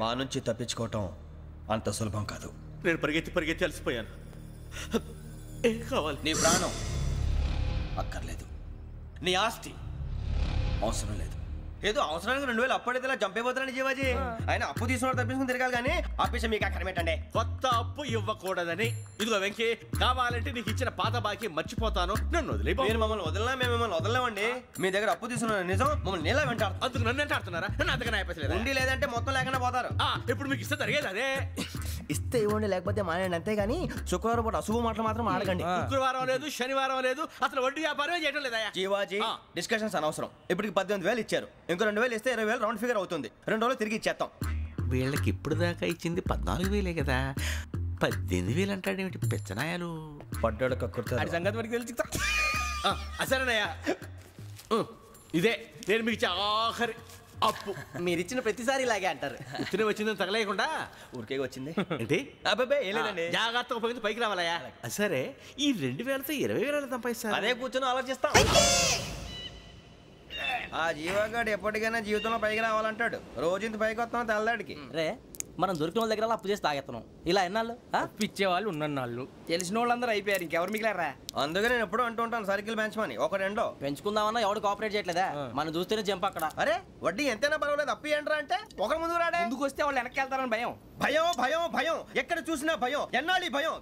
మా నుంచి తప్పించుకోవటం అంత సులభం కాదు. నేను పరిగెత్తి అలసిపోయాను. ఏం కావాలి? నీ ప్రాణం అక్కర్లేదు, నీ ఆస్తి అవసరం లేదు. ఏదో అవసరానికి 2000 అప్పుడైతే ఇలా చంపేపోతున్నాను జీవాజీ. ఆయన అప్పు తీసుకున్నాడు తప్పించుకుని తిరగాలి కానీ ఆపేసి మీకు అక్కడ పెట్టండి. కొత్త అప్పు ఇవ్వకూడదని. ఇదిగో వెంకీ, కావాలంటే నీకు ఇచ్చిన పాత బాకీ మర్చిపోతాను, నన్ను వదిలే. మీరు మమ్మల్ని వదలనా? మేము మిమ్మల్ని వదలలేమండి. మీ దగ్గర అప్పు తీసుకున్న నిజం మమ్మల్ని నీలా వెంటాడు. అందుకు నన్ను ఎంత ఆడుతున్నారా? నన్ను అంతగా అయిపోలేదు. ఉండి లేదంటే మొత్తం లేకుండా పోతారు. ఇప్పుడు మీకు ఇస్తే జరిగేది అదే. ఇస్తే ఇవ్వండి, లేకపోతే మానేయండి, అంతేగాని శుక్రవారం పూట అశుభ మాటలు మాత్రం ఆడకండి. శుక్రవారం లేదు, శనివారం లేదు, అసలు వడ్డీ వ్యాపారమే చేయడం లేదా? జీవాజీ, డిస్కషన్స్ అనవసరం. ఇప్పటికి 18,000 ఇచ్చారు, ఇంకో 2,000 ఇస్తే 20,000 రౌండ్ ఫిగర్ అవుతుంది. 2 రోజులు తిరిగి ఇచ్చేస్తాం. వీళ్ళకి ఇప్పుడు దాకా ఇచ్చింది 14,000 కదా, 18,000 అంటాడేమిటి పిచ్చనాయాలు? పడ్డాడు కక్కుర్తాడు. సంగతి వరకు తెలిసి అసలేనయ్యా, ఇదే నేను మీకు ఇచ్చే ఆఖరి అప్పు. మీరు ఇచ్చిన ప్రతిసారి ఇలాగే అంటారు. ఇతనే వచ్చిందని తగలేయకుండా ఊరికే వచ్చింది ఏంటి? అబ్బాయి ఏం లేదండి, జాగ్రత్తగా ఉపయోగించి పైకి రావాలయ్యా. సరే, ఈ 2,000తో 20,000 సంపాదిస్తారు. అదే కూర్చొని ఆలోచిస్తాం. ఆ జీవగాడు ఎప్పటికైనా జీవితంలో పైకి రావాలంటాడు. రోజు ఇంత పైకి వస్తాం తెల్లడికి. రే, మనం దొరికిన వాళ్ళ దగ్గర అప్పు చేసి తాగెత్తనం. ఇలా ఎన్నాళ్ళు ఇచ్చేవాళ్ళు ఉన్నన్నాళ్ళు తెలిసిన వాళ్ళందరూ అయిపోయారు, ఇంకెవరు మిగిలారా? అందుకే నేను ఎప్పుడు అంటూ ఉంటాను సర్కిల్ బెంచ్ మని. ఒక రెండో పెంచుకుందామన్నా ఎవడు కోఆపరేట్ చేయట్లేదా? మనం చూస్తేనే జంప్ అక్కడ. అరే వడ్డీ ఎంతైనా పర్వాలేదు, అప్పు ఏంట్రా అంటే ఒకరి ముందు రాడే. ముందుకు వస్తే వాళ్ళు వెనక్కి వెళ్తారని భయం. భయం భయం భయం, ఎక్కడ చూసినా భయం. ఎన్నాళ్ళు భయం?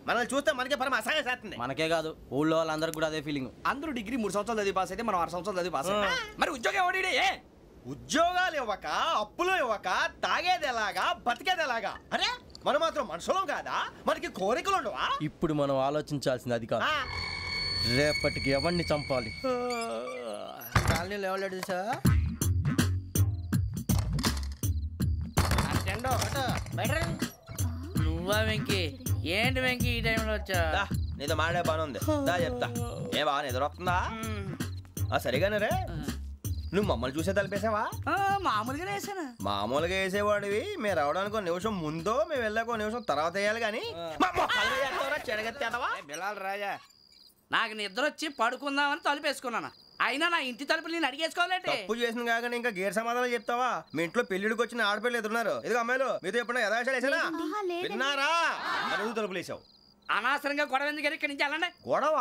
మనల్ని చూస్తే మనకే పరమ అసహాయం చేస్తుంది. మనకే కాదు, ఊళ్ళో వాళ్ళందరికీ కూడా అదే ఫీలింగ్. అందరూ డిగ్రీ 3 సంవత్సరాలు చదివి పాస్ అయితే మనం 6 సంవత్సరాలు చదివి పాస్ అయ్యాం. మరి ఉద్యోగం ఎవడి? ఉద్యోగాలు ఇవ్వక, అప్పులు ఇవ్వక, తాగేది ఎలాగా, బతికేది ఎలాగా? అరే మనం మాత్రం మనుషులం కాదా? మనకి కోరికలు ఉండవా? ఇప్పుడు మనం ఆలోచించాల్సింది అది కాదు, రేపటికి ఎవరిని చంపాలి. కాలనీలో ఎవరు సార్? నువ్వా వెంకీ? ఏంటి వెంకీ ఈ టైంలో వచ్చా? నీతో మాడే పని ఉంది, దా చెప్తా. ఏ బాగా నిద్రొస్తుందా? సరిగానే రే, నువ్వు మమ్మల్ని చూసే తలిపేసావా? మామూలుగా వేసాను. మామూలుగా వేసేవాడివి. మేము రావడానికి 1 నిమిషం ముందో, మేము వెళ్ళాక 1 నిమిషం తర్వాత వేయాలి కానీ బిలాల్ రాజా, నాకు నిద్ర వచ్చి పడుకుందామని తలుపేసుకున్నాను. అయినా నా ఇంటి తలుపులు నేను అడిగేసుకోవాలంటే తప్పు చేసిన కాక ఇంకా గేర్ సమాధానం చెప్తావా? మీ ఇంట్లో పెళ్లిడికి వచ్చిన ఆడపిల్లలు ఎదురున్నారు. ఇదిగో అమ్మాయిలు, మీతో ఎప్పుడైనా యథాశాలు వేసానా? విన్నారా? అడుగు తలుపులు వేసావు. అనవసరంగా గొడవ ఎందుకు ఇక్కడి నుంచి వెళ్ళండి. గొడవ?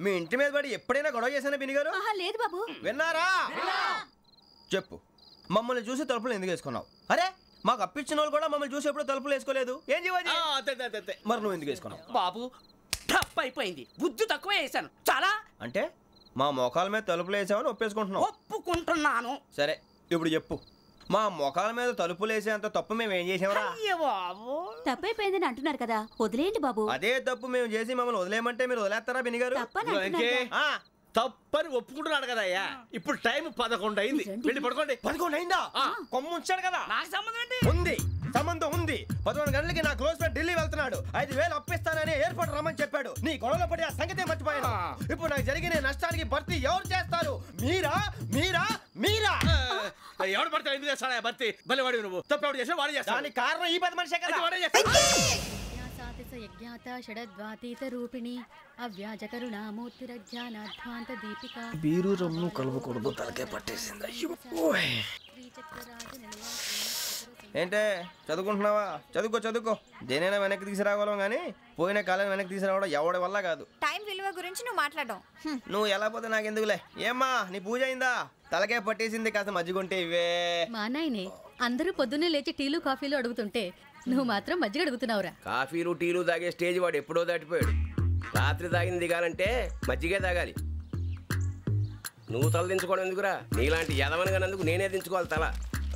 మీ ఇంటి మీద పడి ఎప్పుడైనా గొడవ చేశానా బిని గారు? లేదు బాబు. విన్నారా? చెప్పు, మమ్మల్ని చూసి తలుపులు ఎందుకు వేసుకున్నావు? అరే మాకు అప్పించిన వాళ్ళు కూడా మమ్మల్ని చూసి ఎప్పుడు తలుపులు వేసుకోలేదు. ఏం జీవాజీ? మరి నువ్వు ఎందుకు వేసుకున్నావు? బాబు టప్ అయిపోయింది, బుద్ధి తక్కువ వేసాను చాలా. అంటే మా మోకాల మీద తలుపులు వేసామని ఒప్పేసుకుంటున్నావు? ఒప్పుకుంటున్నాను. సరే ఇప్పుడు చెప్పు, మా మొఖాల మీద తలుపులు వేసేంత తప్పు మేము ఏం చేసామరా? తప్పైపోయిందని అంటున్నారు కదా, వదిలేయండి బాబు. అదే తప్పు మేము చేసి మమ్మల్ని వదిలేయమంటే మీరు వదిలేస్తారా బిని గారు? తప్పని ఒప్పుకుంటున్నాడు కదా అయ్యా. ఇప్పుడు టైం 11 అయింది, వెళ్ళి పడుకోండి. 11 అయిందా? కొమ్ము ఉంచాడు కదా. నాకు సంబంధం ఏంటి? ఉంది, సంబంధం ఉంది. 11 గంటలకి నా క్లోజ్ ఫ్రెండ్ ఢిల్లీ వెళ్తున్నాడు. 5,000 అప్పిస్తానని ఎయిర్పోర్ట్ రమ్మని చెప్పాడు. నీ గొడవలో పడి ఆ సంగతే మర్చిపోయాను. ఇప్పుడు నాకు జరిగిన నష్టానికి భర్తీ ఎవరు చేస్తారు? మీరా మీరా మీరా? ఎవడు పడితే ఎందుకు చేస్తాడా భర్తీ? భలే వాడి నువ్వు. తప్పు ఎవడు చేసినా వాడే చేస్తాడు. దానికి కారణం ఈ 10 మనిషే కదా. వాడే చేస్తాడు. యజ్ఞాత షడద్వాతీత రూపిణి అవ్యాజ కరుణామూర్తిరజ్ఞానాధ్వాంత దీపిక. బీరు రమ్ము కలవకూడదు, తలకే పట్టేసింది. ఏంటే చదువుకుంటున్నావా? చదువుకో చదువుకో. దేనైనా వెనక్కి తీసుకురావాలం కానీ పోయిన కాలం వెనక్కి తీసుకురావడం ఎవడి వల్ల కాదు. టైం విలువ గురించి నువ్వు మాట్లాడడం. నువ్వు ఎలా పోతే నాకు ఎందుకులే. ఏమ్మా నీ పూజ అయిందా? తలకే పట్టేసింది, కాస్త మజ్జిగుంటే ఇవే. మా నాయనే అందరూ పొద్దున్నే లేచి టీలు కాఫీలు అడుగుతుంటే నువ్వు మాత్రం మజ్జిగ అడుగుతున్నావురా? కాఫీలు టీలు తాగే స్టేజ్ వాడు ఎప్పుడో దాటిపోయాడు. రాత్రి తాగింది దిగాలంటే మజ్జిగే తాగాలి. నువ్వు తల దించుకోవడం ఎందుకురా? నీలాంటి యదవనగానందుకు నేనే దించుకోవాలి తల.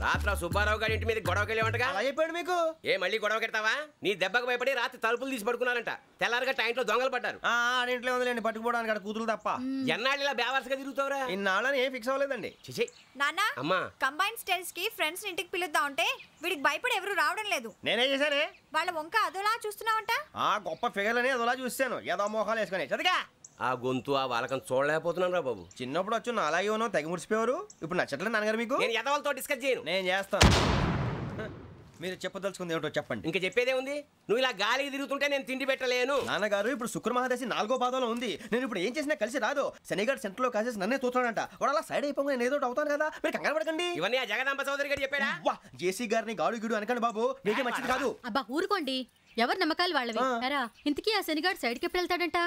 రాత్రి సుబ్బారావు గారి ఇంటి మీద గొడవకి వెళ్ళేవంటగా. అలా చెప్పాడు మీకు? ఏ మళ్ళీ గొడవ కెడతావా? నీ దెబ్బకు భయపడి రాత్రి తలుపులు తీసి పడుకున్నారంట. తెల్లారగా టైంట్లో దొంగలు పడ్డారు. ఇంట్లో ఉందిలేండి పట్టుకుపోవడానికి, అక్కడ కూతురు తప్ప. ఎన్నాళ్ళు ఇలా బేవర్స్గా తిరుగుతావురా? ఇన్నాళ్ళని ఏం ఫిక్స్ అవ్వలేదండి. చిచి నాన్న, అమ్మా కంబైన్ స్టైల్స్ కి ఫ్రెండ్స్ ఇంటికి పిలుద్దాం అంటే వీడికి భయపడి ఎవరు రావడం లేదు. నేనేం చేశానే? వాళ్ళ వంక అదోలా చూస్తున్నావంట. గొప్ప ఫిగర్లని అదోలా చూస్తాను, ఏదో మోహాలు వేసుకుని. చదిగా ఆ గొంతు ఆ వాలకం చూడలేకపోతున్నాను రా బాబు. చిన్నప్పుడు వచ్చి నా అలాగే ఉన్నావు, తెగ ముడిచిపోయారు. ఇప్పుడు నచ్చట్లేదు నాన్నగారు మీకు? నేను ఎదవలతో డిస్కస్ చేయను. నేను చేస్తాను. మీరు చెప్పదలుచుకుంది ఏమిటో చెప్పండి. ఇంకా చెప్పేదే ఉంది. నువ్వు ఇలా గాలికి తిరుగుతుంటే నేను తిండి పెట్టలేను. నాన్నగారు ఇప్పుడు శుక్ర మహాదశి 4వ పాదంలో ఉంది. నేను ఇప్పుడు ఏం చేసినా కలిసి రాదు. శనిగారు సెంటర్ లో కాసేసి నన్నే చూస్తాడంట. వాడు అలా సైడ్ అయిపోయి నేను ఏదో అవుతాను కదా, మీరు కంగారు పడకండి. ఇవన్నీ ఆ జగదాంబ చౌదరి గారు చెప్పాడా? జేసీ గారిని గాడు గిడు అనకండి బాబు, మీకే మంచిది కాదు. అబ్బా ఊరుకోండి, ఎవరి నమ్మకాలు వాళ్ళవి. ఎరా ఇంతకీ ఆ శనిగాడు సైడ్ కి ఎప్పుడు వెళ్తాడంట?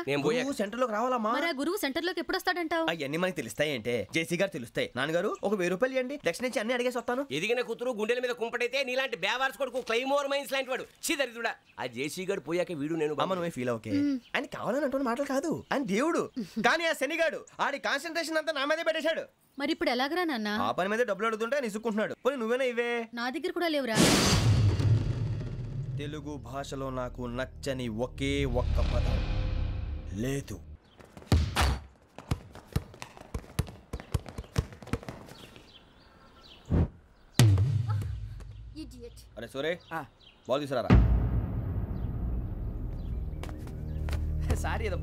సెంటర్ లోకి రావాలమ్మా. మరి ఆ గురువు సెంటర్ లోకి ఎప్పుడు వస్తాడంటావు? అవన్నీ మనకి తెలుస్తాయి అంటే జేసీ గారు తెలుస్తాయి. నాన్నగారు ఒక 1000 రూపాయలు ఇవ్వండి, దక్షిణ నుంచి అన్ని అడిగేసి వస్తాను. ఎదిగిన కూతురు గుండెల మీద కుంపటైతే నీలాంటి బేవార్స్ కొడుకు క్లైమోర్ మైన్స్ లాంటి వాడు చీదరిదుడా. ఆ జేసీ గారు పోయాక వీడు నేను అమ్మ నువ్వే ఫీల్ ఓకే. ఆయన కావాలని అంటున్న మాటలు కాదు, ఆయన దేవుడు. కానీ ఆ శనిగాడు ఆడి కాన్సన్ట్రేషన్ అంతా నా మీదే పెట్టేశాడు. మరి ఇప్పుడు ఎలాగరా నాన్న? ఆ పని మీద డబ్బులు అడుగుతుంటే నిసుక్కుంటున్నాడు. పోనీ నువ్వేనా ఇవే? నా దగ్గర కూడా లేవురా. తెలుగు భాషలో నాకు నచ్చని ఒకే ఒక్క పదం లేదు. అరే సోరే, బాల్ తీసుకురారా. సారీ ఏదో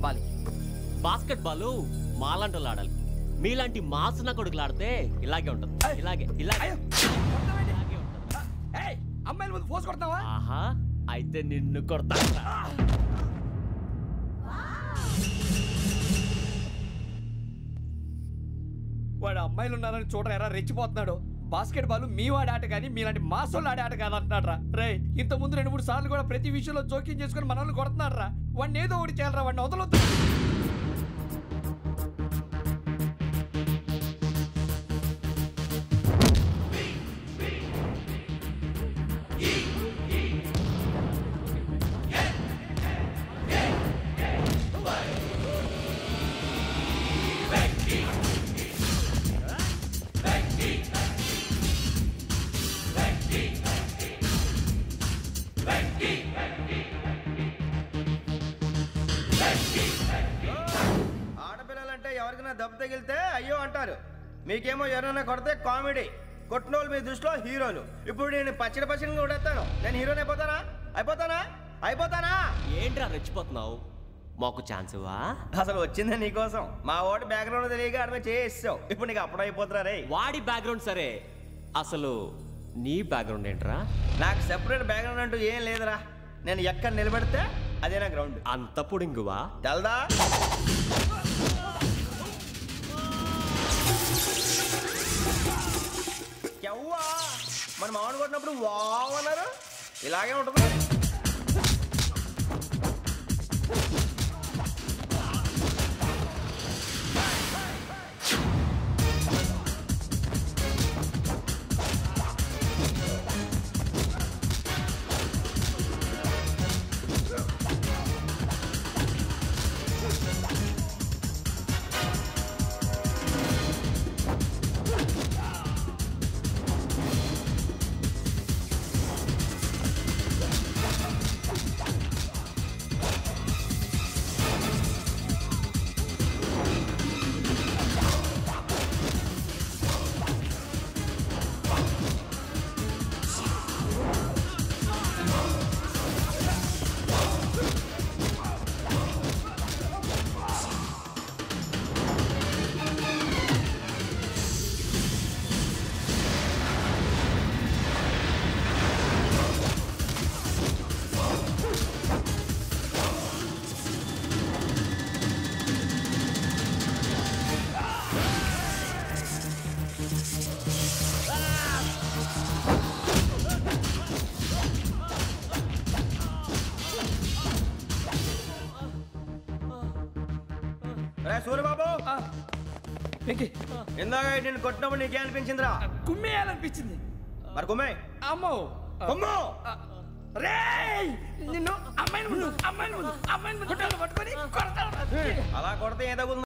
బాలి బాస్కెట్ బాల్ మాలాంటి వాళ్ళు ఆడాలి. మీలాంటి మాసన కొడుకులు ఆడితే ఇలాగే ఉంటుంది. ఇలాగే ఇలాగే అమ్మాయిల ముందు ఫోర్స్ కొడతావా? ఆహా, అయితే నిన్ను కొడతా. వాడు అమ్మాయిలు ఉన్నారని చూడరా ఎలా రెచ్చిపోతున్నాడు. బాస్కెట్ బాల్ మీ వాడి ఆట కానీ మీలాంటి మాసోళ్ళు ఆడే ఆట కాదు అంటున్నాడు రా. రే ఇంత ముందు 2-3 సార్లు కూడా ప్రతి విషయంలో జోక్యం చేసుకుని మన వాళ్ళు కొడుతున్నాడు రా. వాడిని ఏదో ఒకటి చేయాలరా, వాడిని వదలొద్దు. ఆడపిల్లలంటే ఎవరికైనా దెబ్బ తగిలితే అయ్యో అంటారు, మీకేమో ఎవరైనా కొడితే కామెడీ. కొట్టిన వాళ్ళు మీ దృష్టిలో హీరోలు. ఇప్పుడు నేను పచ్చడి కొడేస్తాను, నేను హీరోని అయిపోతానా? ఏంట్రా రెచ్చిపోతున్నావు? మాకు ఛాన్స్ ఇవ్వా? అసలు వచ్చిందే నీకోసం. మా వాడి బ్యాక్గ్రౌండ్ తెలియక అడమే చేసావు. ఇప్పుడు నీకు అప్పుడు అయిపోతున్నా రే. వాడి బ్యాక్గ్రౌండ్ సరే, అసలు నీ బ్యాక్గ్రౌండ్ ఏంట్రా? నాకు సెపరేట్ బ్యాక్గ్రౌండ్ అంటూ ఏం లేదురా. నేను ఎక్కడ నిలబెడితే అదే నా గ్రౌండ్. అంత పొడింగువా? తెల్దా? ఎవ్వా మన మామిడి కొట్టినప్పుడు వావ్ అన్నారు, ఇలాగే ఉంటుంది. సూర్యబాబు, ఇందాక నేను కొట్టినప్పుడు నీకే అనిపించిందిరా? కుమ్మేయాలనిపించింది. మరి కుమ్మే. అమ్మో అమ్మో రే, నిన్ను అమ్మాయిని ముందు పట్టుకొని కొడతాను. అలా కొడితే ఏదో